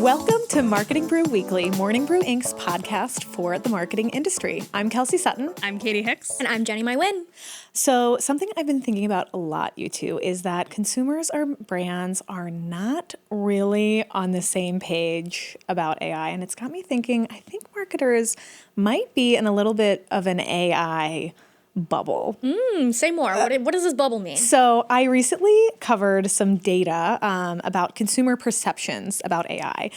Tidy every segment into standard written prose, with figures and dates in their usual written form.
Welcome to Marketing Brew Weekly, Morning Brew Inc.'s podcast for the marketing industry. I'm Kelsey Sutton. I'm Katie Hicks. And I'm Jenny Mywin. So something I've been thinking about a lot, you two, is that consumers or brands are not really on the same page about AI. And it's got me thinking, I think marketers might be in a little bit of an AI bubble. Say more. What does this bubble mean? So I recently covered some data about consumer perceptions about AI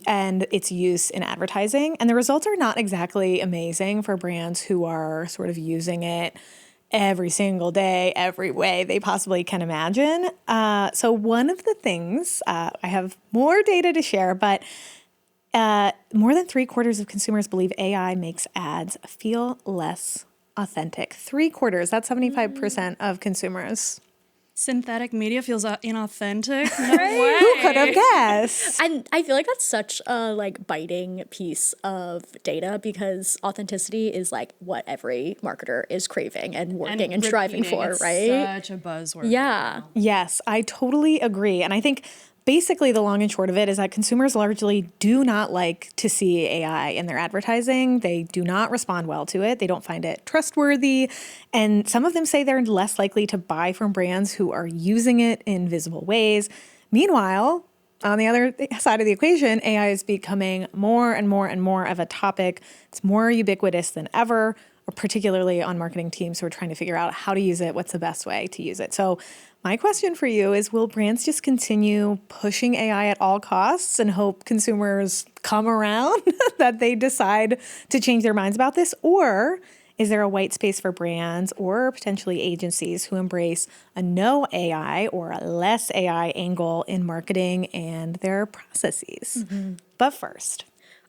and its use in advertising. And the results are not exactly amazing for brands who are sort of using it every single day, every way they possibly can imagine. So one of the things, I have more data to share, but more than 3/4 of consumers believe AI makes ads feel less authentic. 3/4, that's 75% of consumers. Synthetic media feels inauthentic. Right? Who could have guessed? And I feel like that's such a biting piece of data because authenticity is what every marketer is craving and working and striving for, right? Such a buzzword. Yeah. Yes, I totally agree. And I think basically the long and short of it is that consumers largely do not like to see AI in their advertising. They do not respond well to it. They don't find it trustworthy. And some of them say they're less likely to buy from brands who are using it in visible ways. Meanwhile, on the other side of the equation, AI is becoming more and more and more of a topic. It's more ubiquitous than ever, or particularly on marketing teams who are trying to figure out how to use it, what's the best way to use it. So my question for you is, will brands just continue pushing AI at all costs and hope consumers come around, that they decide to change their minds about this? Or is there a white space for brands or potentially agencies who embrace a no AI or a less AI angle in marketing and their processes? Mm-hmm. But first,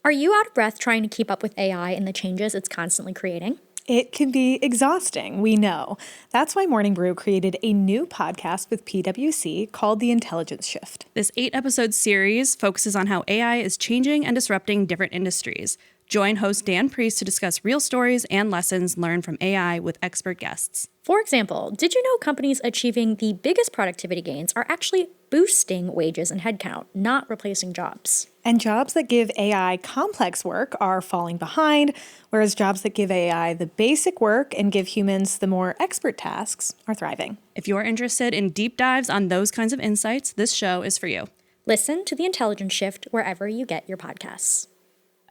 are you out of breath trying to keep up with AI and the changes it's constantly creating? it can be exhausting, we know. That's why Morning Brew created a new podcast with PwC called The Intelligence Shift. This 8-episode series focuses on how AI is changing and disrupting different industries. Join host Dan Priest to discuss real stories and lessons learned from AI with expert guests. For example, did you know companies achieving the biggest productivity gains are actually boosting wages and headcount, not replacing jobs? And jobs that give AI complex work are falling behind, whereas jobs that give AI the basic work and give humans the more expert tasks are thriving. If you're interested in deep dives on those kinds of insights, this show is for you. Listen to The Intelligence Shift wherever you get your podcasts.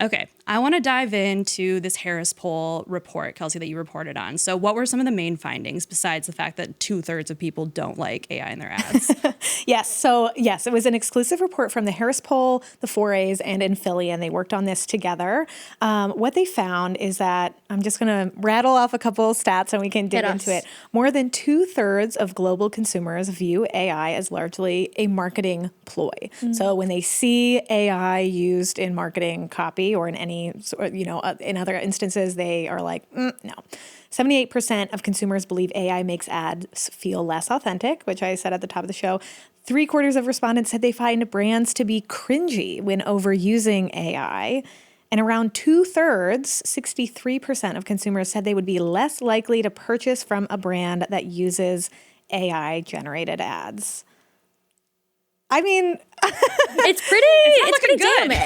Okay, I want to dive into this Harris poll report, Kelsey, that you reported on. So what were some of the main findings besides the fact that 2/3 of people don't like AI in their ads? Yes, it was an exclusive report from the Harris poll, the 4As, and Infili, and they worked on this together. What they found is that, I'm just going to rattle off a couple stats and we can dig into it. More than 2/3 of global consumers view AI as largely a marketing ploy. Mm-hmm. So when they see AI used in marketing copy or in any, in other instances, they are like, no. 78% of consumers believe AI makes ads feel less authentic, which I said at the top of the show. 3/4 of respondents said they find brands to be cringy when overusing AI. And around 2/3, 63% of consumers said they would be less likely to purchase from a brand that uses AI-generated ads. I mean, it's pretty damning.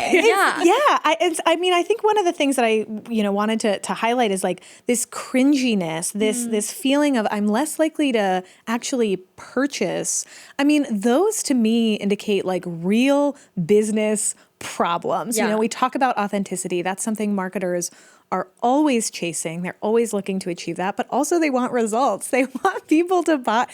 I think one of the things that I, wanted to highlight is this cringiness, this feeling of I'm less likely to actually purchase. I mean, those to me indicate real business problems. Yeah. We talk about authenticity. That's something marketers are always chasing. They're always looking to achieve that, but also they want results. They want people to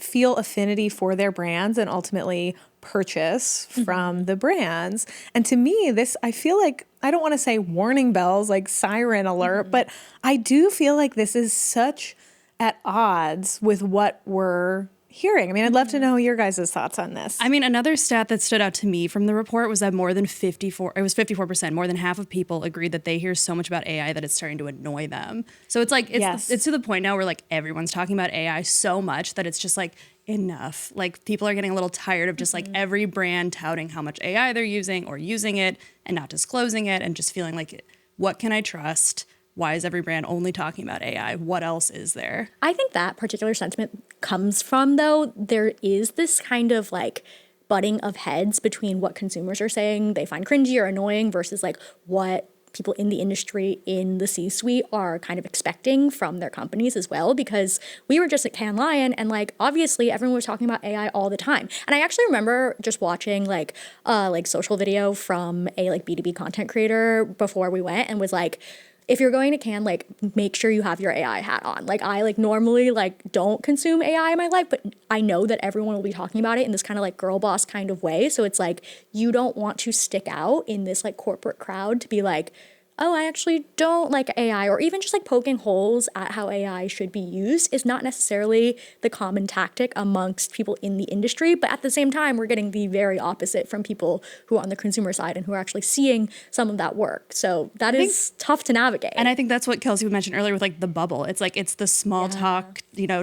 feel affinity for their brands and ultimately purchase from the brands. And to me, I feel like, I don't want to say warning bells, siren alert, but I do feel like this is such at odds with what we're hearing. I mean, I'd love to know your guys' thoughts on this. I mean, another stat that stood out to me from the report was that more than 54%, more than half of people agreed that they hear so much about AI that it's starting to annoy them. So it's it's to the point now where everyone's talking about AI so much that it's just enough. People are getting a little tired of just every brand touting how much AI they're using or using it and not disclosing it and just feeling what can I trust? Why is every brand only talking about AI? What else is there? I think that particular sentiment comes from, though, there is this kind of butting of heads between what consumers are saying they find cringy or annoying versus like what people in the industry in the C-suite are kind of expecting from their companies as well, because we were just at Cannes Lion and like obviously everyone was talking about AI all the time. And I actually remember just watching like social video from a like B2B content creator before we went and was like, if you're going to Cannes, like make sure you have your AI hat on. Like I like normally like don't consume AI in my life, but I know that everyone will be talking about it in this kind of like girl boss kind of way. So it's like you don't want to stick out in this like corporate crowd to be like, oh, I actually don't like AI, or even just like poking holes at how AI should be used is not necessarily the common tactic amongst people in the industry. But at the same time, we're getting the very opposite from people who are on the consumer side and who are actually seeing some of that work. So that is tough to navigate. And I think that's what Kelsey mentioned earlier with like the bubble. It's like it's the small talk,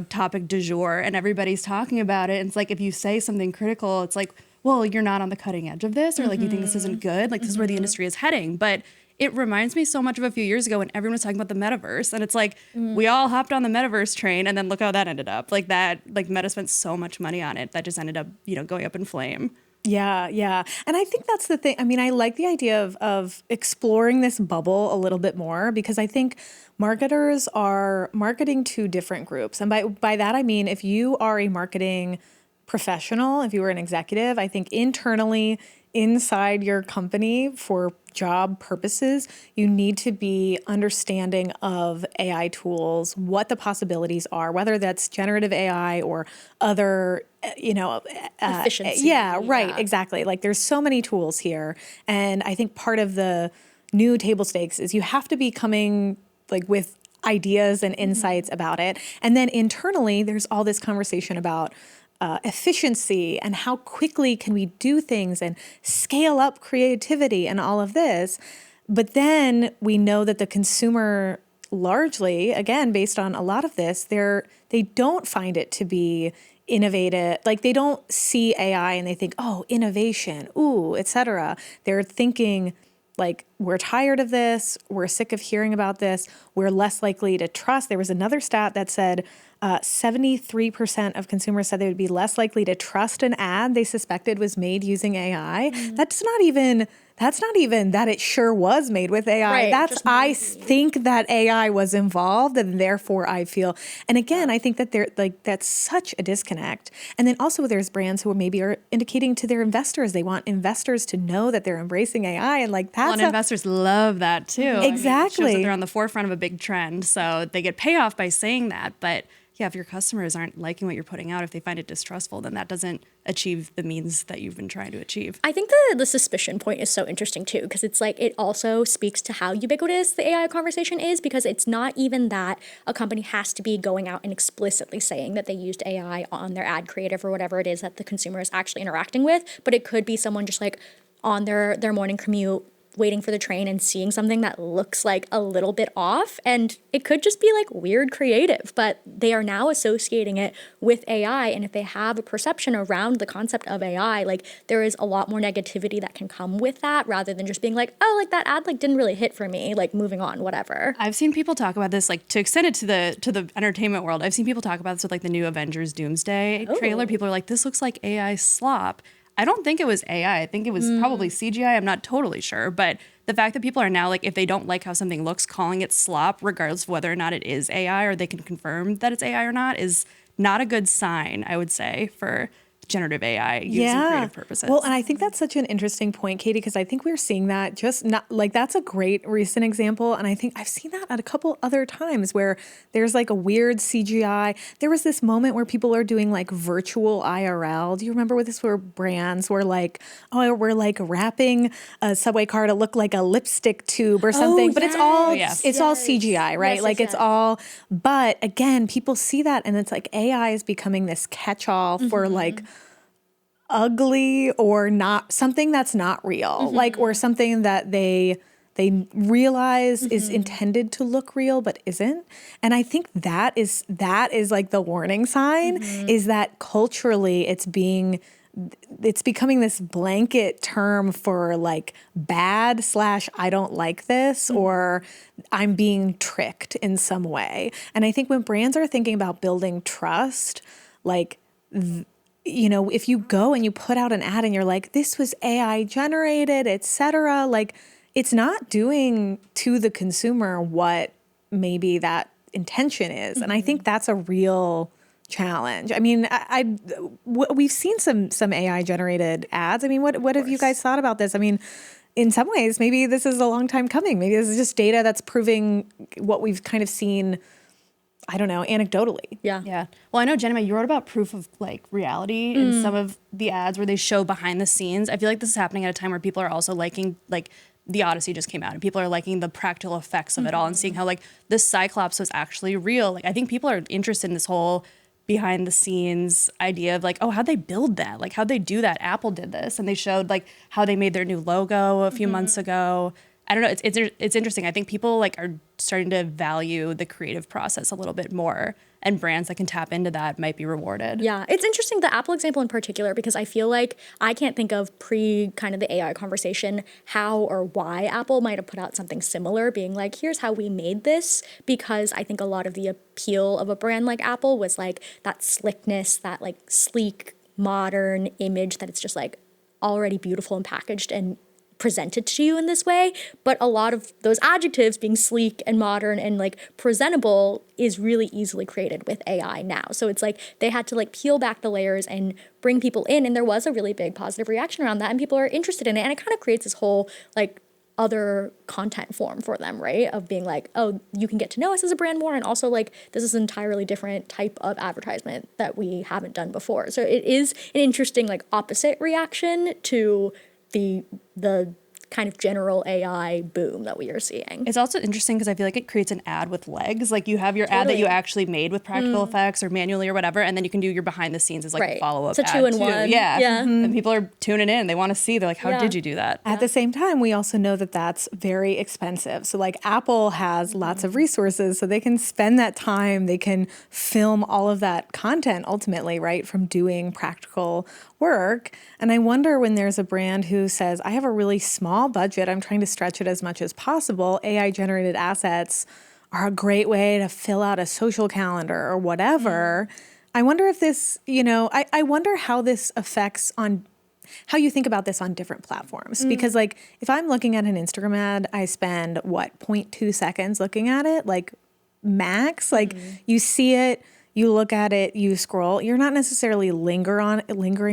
topic du jour, and everybody's talking about it. And it's like if you say something critical, it's like, well, you're not on the cutting edge of this, or like you think this isn't good. Like this is where the industry is heading. But it reminds me so much of a few years ago when everyone was talking about the metaverse. And it's like, we all hopped on the metaverse train and then look how that ended up. Like Meta spent so much money on it that just ended up, going up in flame. Yeah, yeah. And I think that's the thing. I mean, I like the idea of exploring this bubble a little bit more, because I think marketers are marketing to different groups. And by that, I mean, if you are a marketing professional, if you are an executive, I think internally inside your company for job purposes, you need to be understanding of AI tools, what the possibilities are, whether that's generative AI or other, efficiency. Yeah, right, exactly. Like there's so many tools here. And I think part of the new table stakes is you have to be coming like with ideas and insights about it. And then internally, there's all this conversation about efficiency and how quickly can we do things and scale up creativity and all of this. But then we know that the consumer largely, again, based on a lot of this, they don't find it to be innovative. Like they don't see AI and they think, oh, innovation, ooh, et cetera. They're thinking like, we're tired of this. We're sick of hearing about this. We're less likely to trust. There was another stat that said 73% of consumers said they would be less likely to trust an ad they suspected was made using AI. That's not even that it sure was made with AI. Right, That's I think that AI was involved, and therefore I feel. And again, I think that that's such a disconnect. And then also there's brands who maybe are indicating to their investors, they want investors to know that they're embracing AI, and like that's investors love that too. Exactly. I mean, it shows that they're on the forefront of a big trend, so they get payoff by saying that. But yeah, if your customers aren't liking what you're putting out, if they find it distrustful, then that doesn't achieve the means that you've been trying to achieve. I think the suspicion point is so interesting too, because it's like it also speaks to how ubiquitous the AI conversation is, because it's not even that a company has to be going out and explicitly saying that they used AI on their ad creative or whatever it is that the consumer is actually interacting with, but it could be someone just like on their morning commute waiting for the train and seeing something that looks like a little bit off, and it could just be like weird creative, but they are now associating it with AI. And if they have a perception around the concept of AI, like there is a lot more negativity that can come with that, rather than just being like, oh, like that ad like didn't really hit for me, like moving on, whatever. I've seen people talk about this, like to extend it to the entertainment world. I've seen people talk about this with like the new Avengers Doomsday trailer. People are like, this looks like AI slop. I don't think it was AI. I think it was probably CGI. I'm not totally sure. But the fact that people are now, like, if they don't like how something looks, calling it slop, regardless of whether or not it is AI or they can confirm that it's AI or not, is not a good sign, I would say, for generative AI used in creative purposes. Well, and I think that's such an interesting point, Katie, because I think we're seeing that just not like that's a great recent example. And I think I've seen that at a couple other times where there's like a weird CGI. There was this moment where people are doing like virtual IRL. Do you remember what this were? Brands were like, oh, we're like wrapping a subway car to look like a lipstick tube or something. But it's all it's all CGI, right? It's all. But again, people see that and it's like AI is becoming this catch-all for like ugly or not something that's not real, like, or something that they realize is intended to look real but isn't. And I think that is like the warning sign, is that culturally it's becoming this blanket term for like bad / I don't like this, or I'm being tricked in some way. And I think when brands are thinking about building trust, like if you go and you put out an ad and you're like, this was AI generated, et cetera, like it's not doing to the consumer what maybe that intention is. And I think that's a real challenge. I mean, we've seen some AI generated ads. I mean, what have you guys thought about this? I mean, in some ways, maybe this is a long time coming. Maybe this is just data that's proving what we've kind of seen, I don't know, anecdotally. Yeah. Well, I know, Jenna, you wrote about proof of like reality in some of the ads where they show behind the scenes. I feel like this is happening at a time where people are also liking, like, the Odyssey just came out and people are liking the practical effects of it all and seeing how like the Cyclops was actually real. Like, I think people are interested in this whole behind the scenes idea of like, oh, how'd they build that? Like, how'd they do that? Apple did this, and they showed like how they made their new logo a few months ago. I don't know. It's interesting. I think people like are starting to value the creative process a little bit more, and brands that can tap into that might be rewarded. Yeah, it's interesting, the Apple example in particular, because I feel like I can't think of pre kind of the AI conversation how or why Apple might have put out something similar, being like, here's how we made this, because I think a lot of the appeal of a brand like Apple was like that slickness, that like sleek, modern image that it's just like already beautiful and packaged and presented to you in this way. But a lot of those adjectives, being sleek and modern and like presentable, is really easily created with AI now. So it's like they had to like peel back the layers and bring people in, and there was a really big positive reaction around that, and people are interested in it, and it kind of creates this whole like other content form for them, right? Of being like, oh, you can get to know us as a brand more, and also like this is an entirely different type of advertisement that we haven't done before. So it is an interesting like opposite reaction to the kind of general AI boom that we are seeing. It's also interesting because I feel like it creates an ad with legs. Like you have your ad that you actually made with practical effects or manually or whatever, and then you can do your behind the scenes as like a follow-up ad. It's a 2-in-1. Yeah. And people are tuning in. They want to see. They're like, how did you do that? At the same time, we also know that that's very expensive. So like Apple has lots of resources, so they can spend that time. They can film all of that content ultimately, right, from doing practical work. And I wonder when there's a brand who says, I have a really small budget, I'm trying to stretch it as much as possible, AI generated assets are a great way to fill out a social calendar or whatever. I wonder if this, I wonder how this affects on how you think about this on different platforms. Because like if I'm looking at an Instagram ad, I spend 0.2 seconds looking at it, like max, like you see it, you look at it, you scroll, you're not necessarily lingering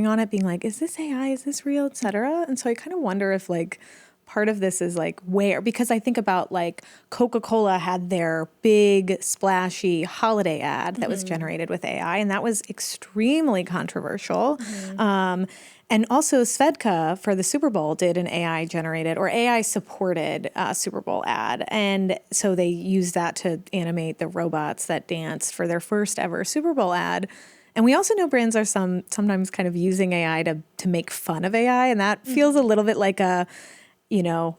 on it, being like, is this AI, is this real, et cetera. And so I kind of wonder if like part of this is like where, because I think about like Coca-Cola had their big splashy holiday ad that was generated with AI, and that was extremely controversial. And also Svedka for the Super Bowl did an AI generated or AI supported Super Bowl ad. And so they used that to animate the robots that danced for their first ever Super Bowl ad. And we also know brands are sometimes kind of using AI to make fun of AI. And that feels a little bit like a,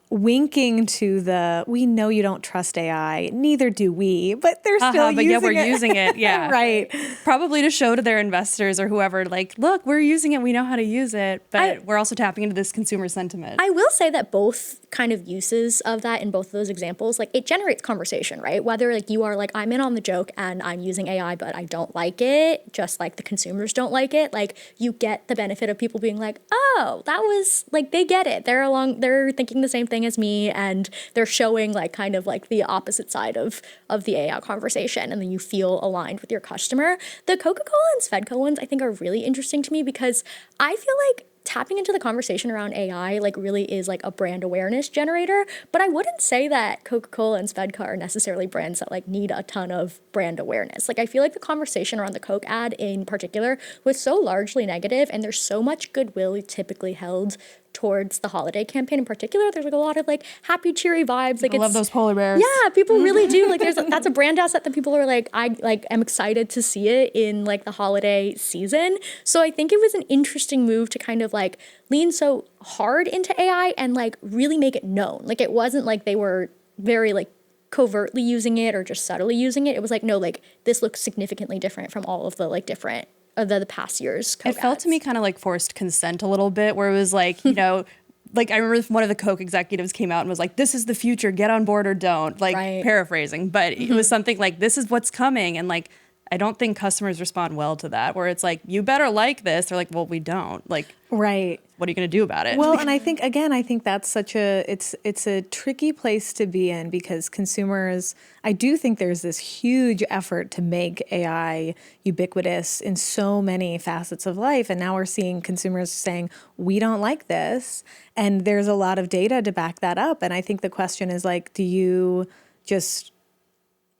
winking to we know you don't trust AI, neither do we, but they're still using it. But yeah, we're using it. Yeah. Right. Probably to show to their investors or whoever, like, look, we're using it. We know how to use it. But we're also tapping into this consumer sentiment. I will say that both kind of uses of that in both of those examples, like it generates conversation, right? Whether like you are like, I'm in on the joke and I'm using AI, but I don't like it, just like the consumers don't like it. Like you get the benefit of people being like, oh, that was like, they get it. They're thinking the same thing as me, and they're showing like kind of like the opposite side of the AI conversation, and then you feel aligned with your customer. The Coca-Cola and Svedka ones I think are really interesting to me because I feel like tapping into the conversation around AI like really is like a brand awareness generator, but I wouldn't say that Coca-Cola and Svedka are necessarily brands that like need a ton of brand awareness. Like I feel like the conversation around the Coke ad in particular was so largely negative, and there's so much goodwill typically held towards the holiday campaign in particular. There's like a lot of like happy, cheery vibes. Like I love those polar bears. Yeah, people really do. Like that's a brand asset that people are like, I like am excited to see it in like the holiday season. So I think it was an interesting move to kind of like lean so hard into AI and like really make it known. Like it wasn't like they were very like covertly using it or just subtly using it. It was like, no, like this looks significantly different from all of the like different the past year's Coke It felt ads. to me kind of like forced consent a little bit, where it was like, like I remember one of the Coke executives came out and was like, this is the future, get on board or don't, like paraphrasing. But it was something like, this is what's coming. And like, I don't think customers respond well to that, where it's like, you better like this. They're like, well, we don't. Like, right. What are you going to do about it? Well, and I think, again, I think that's such it's a tricky place to be in, because consumers, I do think there's this huge effort to make AI ubiquitous in so many facets of life. And now we're seeing consumers saying, we don't like this. And there's a lot of data to back that up. And I think the question is like, do you just,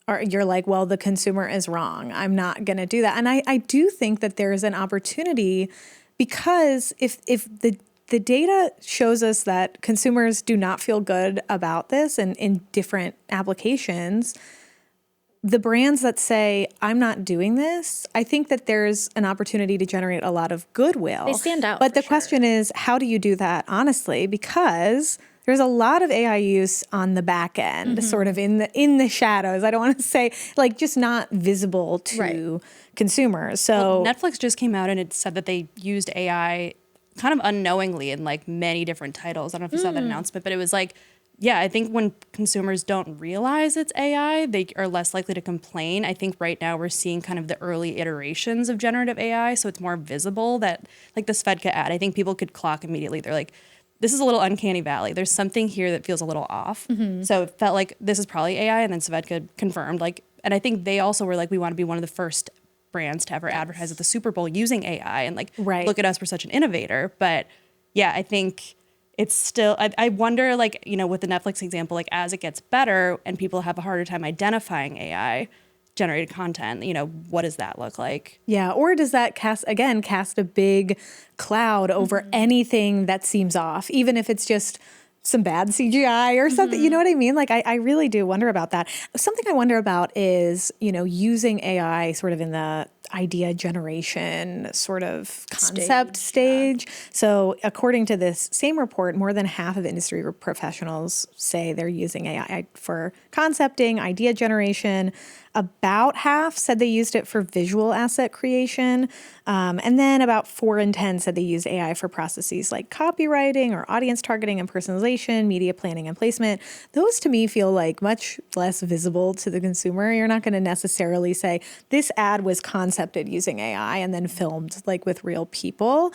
or you're like, well, the consumer is wrong, I'm not going to do that. And I do think that there's an opportunity, because if the data shows us that consumers do not feel good about this, and in different applications, the brands that say, I'm not doing this, I think that there's an opportunity to generate a lot of goodwill. They stand out. But the question is, how do you do that honestly? Because there's a lot of AI use on the back end, sort of in the shadows. I don't want to say, like, just not visible to consumers. So Netflix just came out and it said that they used AI kind of unknowingly in like many different titles. I don't know if you saw that announcement, but it was like, yeah, I think when consumers don't realize it's AI, they are less likely to complain. I think right now we're seeing kind of the early iterations of generative AI, so it's more visible that, like the Svedka ad, I think people could clock immediately. They're like, this is a little uncanny valley. There's something here that feels a little off. So it felt like this is probably AI, and then Svedka confirmed, like, and I think they also were like, we want to be one of the first brands to ever advertise at the Super Bowl using AI, and like, look at us, we're such an innovator. But yeah, I think it's still, I wonder, like, you know, with the Netflix example, like as it gets better and people have a harder time identifying AI generated content, you know, what does that look like? Yeah, or does that cast a big cloud over anything that seems off, even if it's just some bad CGI or something, you know what I mean? Like, I really do wonder about that. Something I wonder about is, you know, using AI sort of in the idea generation sort of concept stage. So according to this same report, more than half of industry professionals say they're using AI for concepting, idea generation. About half said they used it for visual asset creation. And then about 4 in 10 said they used AI for processes like copywriting or audience targeting and personalization, media planning and placement. Those to me feel like much less visible to the consumer. You're not going to necessarily say this ad was concepted using AI and then filmed like with real people.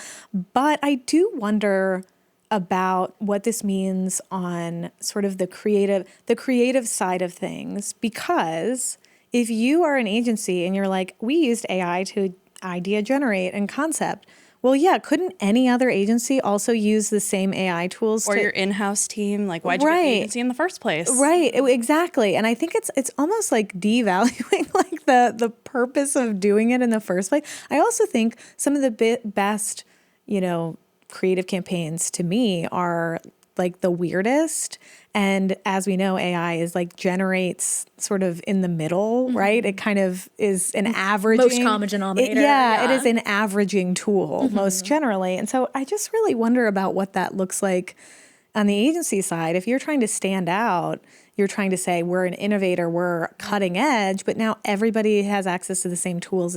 But I do wonder about what this means on sort of the creative side of things, because if you are an agency and you're like, we used AI to idea generate and concept, well, yeah, couldn't any other agency also use the same AI tools? Or your in-house team? Like, why'd you get the agency in the first place? Right, exactly. And I think it's almost like devaluing like the purpose of doing it in the first place. I also think some of the best, you know, creative campaigns to me are like the weirdest. And as we know, AI is like generates sort of in the middle, right? It kind of is an averaging. Most common denominator. It is an averaging tool most generally. And so I just really wonder about what that looks like on the agency side. If you're trying to stand out, you're trying to say we're an innovator, we're cutting edge, but now everybody has access to the same tools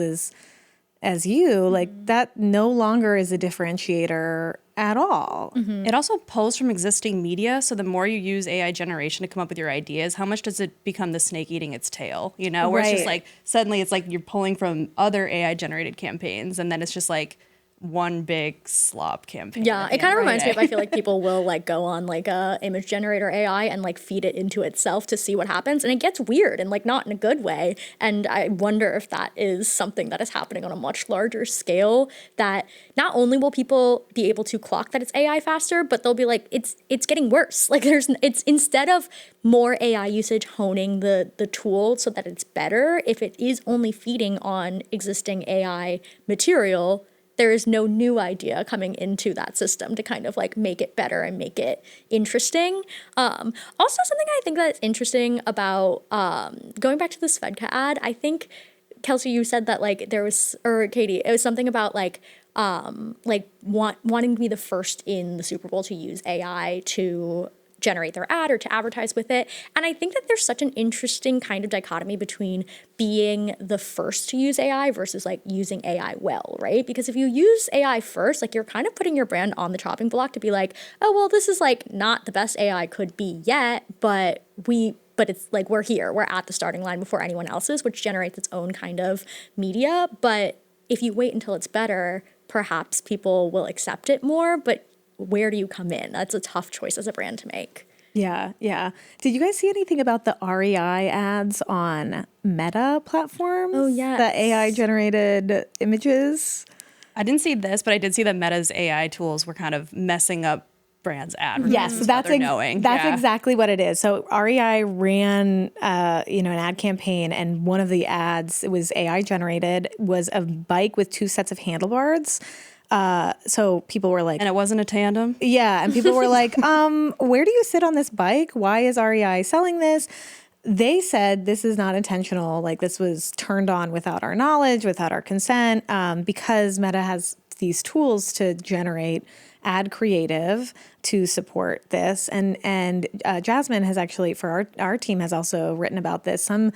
as you, like that no longer is a differentiator at all. It also pulls from existing media. So the more you use AI generation to come up with your ideas, how much does it become the snake eating its tail? You know, where it's just like, suddenly it's like you're pulling from other AI generated campaigns, and then it's just like one big slop campaign. Yeah, it kind of reminds me of, I feel like people will like go on like a image generator AI and like feed it into itself to see what happens, and it gets weird and like not in a good way. And I wonder if that is something that is happening on a much larger scale, that not only will people be able to clock that it's AI faster, but they'll be like, it's getting worse. Like it's instead of more AI usage honing the tool so that it's better, if it is only feeding on existing AI material, there is no new idea coming into that system to kind of like make it better and make it interesting. Also, something I think that's interesting about going back to the Svedka ad, I think, Kelsey, you said that like there was, or Katie, it was something about like wanting to be the first in the Super Bowl to use AI to generate their ad or to advertise with it. And I think that there's such an interesting kind of dichotomy between being the first to use AI versus like using AI well, right? Because if you use AI first, like you're kind of putting your brand on the chopping block to be like, oh, well, this is like not the best AI could be yet, but but it's like we're here, we're at the starting line before anyone else is, which generates its own kind of media. But if you wait until it's better, perhaps people will accept it more. But where do you come in? That's a tough choice as a brand to make. Yeah, yeah. Did you guys see anything about the REI ads on Meta platforms? Oh, yes. The AI generated images? I didn't see this, but I did see that Meta's AI tools were kind of messing up brands' advertisements. Yes, that's Yeah. exactly what it is. So REI ran, an ad campaign, and one of the ads, it was AI generated, was a bike with two sets of handlebars. So people were like, And it wasn't a tandem? yeah, and people were like, where do you sit on this bike? Why is REI selling this? They said this is not intentional. Like, this was turned on without our knowledge, without our consent, because Meta has these tools to generate ad creative to support this. And Jasmine has actually, for our team, has also written about this. Some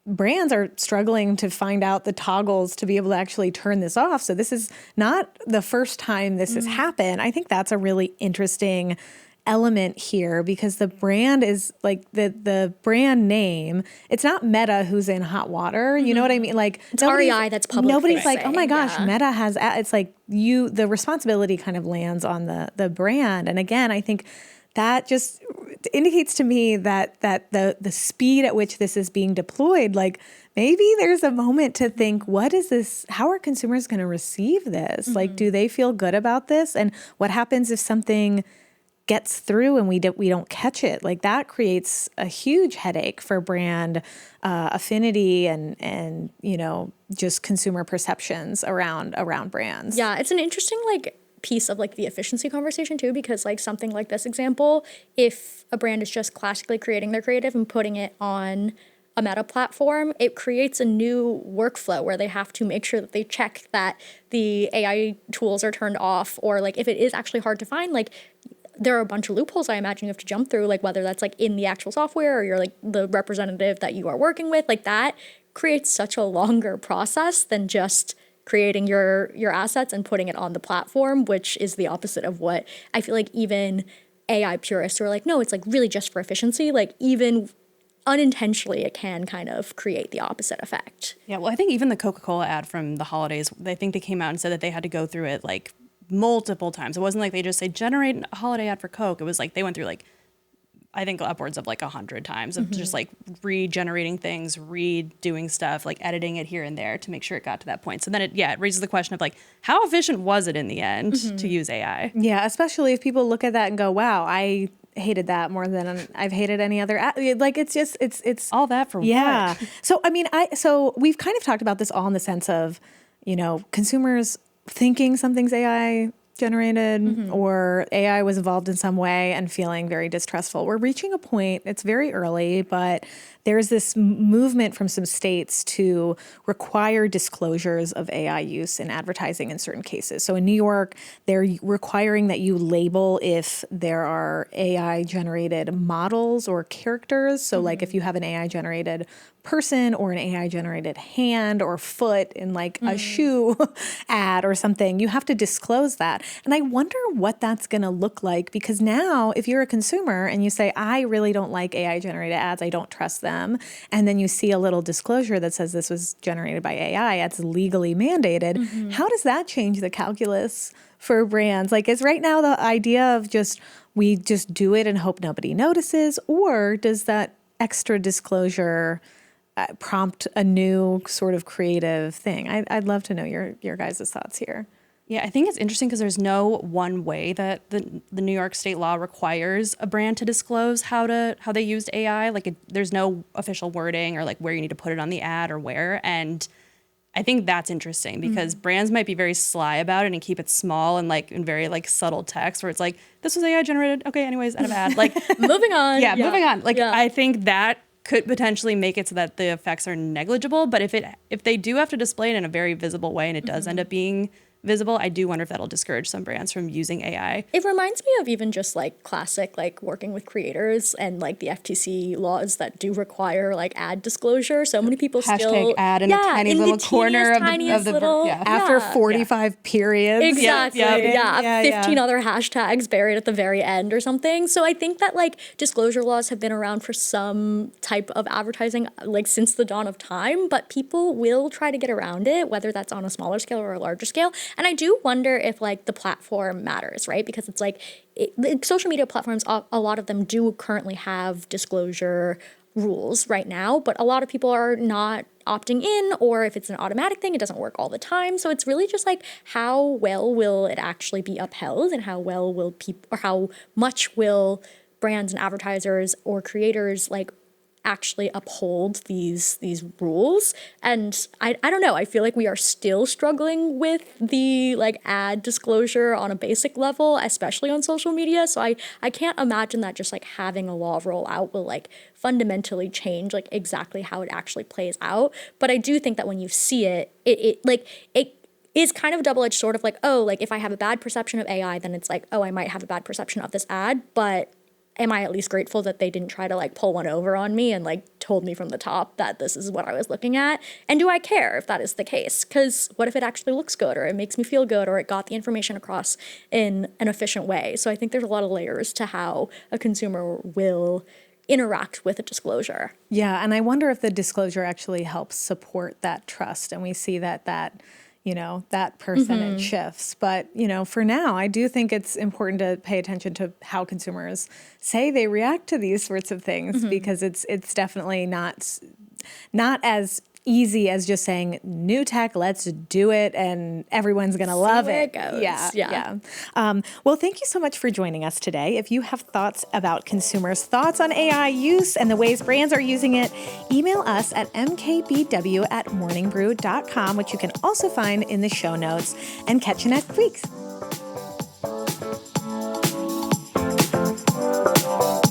brands are struggling to find out the toggles to be able to actually turn this off. So this is not the first time this has happened. I think that's a really interesting element here, because the brand is like the brand name. It's not Meta who's in hot water. You know what I mean? Like, it's REI that's public. Nobody's like, facing. oh my gosh, Yeah. Meta has. It's like the responsibility kind of lands on the brand. And again, I think that just indicates to me that the speed at which this is being deployed, like, maybe there's a moment to think, what is this? How are consumers going to receive this? Like, do they feel good about this? And what happens if something gets through and we don't catch it? Like, that creates a huge headache for brand affinity and just consumer perceptions around brands. Yeah, it's an interesting piece of the efficiency conversation too, because something like this example, if a brand is just classically creating their creative and putting it on a Meta platform, it creates a new workflow where they have to make sure that they check that the AI tools are turned off, or if it is actually hard to find, there are a bunch of loopholes I imagine you have to jump through, whether that's in the actual software or you're the representative that you are working with, that creates such a longer process than just creating your assets and putting it on the platform, which is the opposite of what I feel like even AI purists are no, it's really just for efficiency. Even unintentionally, it can kind of create the opposite effect. Yeah, well, I think even the Coca-Cola ad from the holidays, I think they came out and said that they had to go through it multiple times. It wasn't they just say generate a holiday ad for Coke. It was they went through I think upwards of 100 times of just regenerating things, redoing stuff, editing it here and there to make sure it got to that point. So then it raises the question of how efficient was it in the end to use AI? Yeah, especially if people look at that and go, wow, I hated that more than I've hated any other ad. It's all that for what? So so we've kind of talked about this all in the sense of, consumers thinking something's AI generated or AI was involved in some way and feeling very distrustful. We're reaching a point, it's very early, but there's this movement from some states to require disclosures of AI use in advertising in certain cases. So in New York, they're requiring that you label if there are AI generated models or characters. So if you have an AI generated person or an AI generated hand or foot in a shoe ad or something, you have to disclose that. And I wonder what that's going to look like, because now if you're a consumer and you say, I really don't like AI generated ads, I don't trust them, and then you see a little disclosure that says this was generated by AI, it's legally mandated. How does that change the calculus for brands? Is right now the idea of we just do it and hope nobody notices, or does that extra disclosure prompt a new sort of creative thing? I'd love to know your guys' thoughts here. Yeah, I think it's interesting because there's no one way that the New York state law requires a brand to disclose how they used AI. There's no official wording or where you need to put it on the ad or where. And I think that's interesting because brands might be very sly about it and keep it small and in very subtle text where it's this was AI generated. Okay, anyways, end of ad. Moving on. Yeah, moving on. I think that could potentially make it so that the effects are negligible. But if they do have to display it in a very visible way and it does end up being visible, I do wonder if that'll discourage some brands from using AI. It reminds me of even just like classic, like working with creators and like the FTC laws that do require like ad disclosure. So many people Hashtag ad in a tiny little corner of the after 45 periods. Exactly. Yeah. 15 other hashtags buried at the very end or something. So I think that like disclosure laws have been around for some type of advertising like since the dawn of time, but people will try to get around it, whether that's on a smaller scale or a larger scale. And I do wonder if like the platform matters, right? Because it's like social media platforms, a lot of them do currently have disclosure rules right now, but a lot of people are not opting in, or if it's an automatic thing, it doesn't work all the time. So it's really just like how well will it actually be upheld, and how well will people, or how much will brands and advertisers or creators like actually uphold these rules. And I don't know, I feel like we are still struggling with the like ad disclosure on a basic level, especially on social media. So I can't imagine that just like having a law roll out will like fundamentally change like exactly how it actually plays out. But I do think that when you see it is kind of a double-edged sword of like, oh, like if I have a bad perception of AI, then it's like, oh, I might have a bad perception of this ad, but am I at least grateful that they didn't try to like pull one over on me and like told me from the top that this is what I was looking at? And do I care if that is the case? Because what if it actually looks good, or it makes me feel good, or it got the information across in an efficient way? So I think there's a lot of layers to how a consumer will interact with a disclosure. Yeah, and I wonder if the disclosure actually helps support that trust, and we see that percentage shifts. But, for now, I do think it's important to pay attention to how consumers say they react to these sorts of things, because it's definitely not as easy as just saying new tech, let's do it, and everyone's going to love it. Goes. Yeah. Well, thank you so much for joining us today. If you have thoughts about consumers' thoughts on AI use and the ways brands are using it, email us at mkbw@morningbrew.com, which you can also find in the show notes, and catch you next week.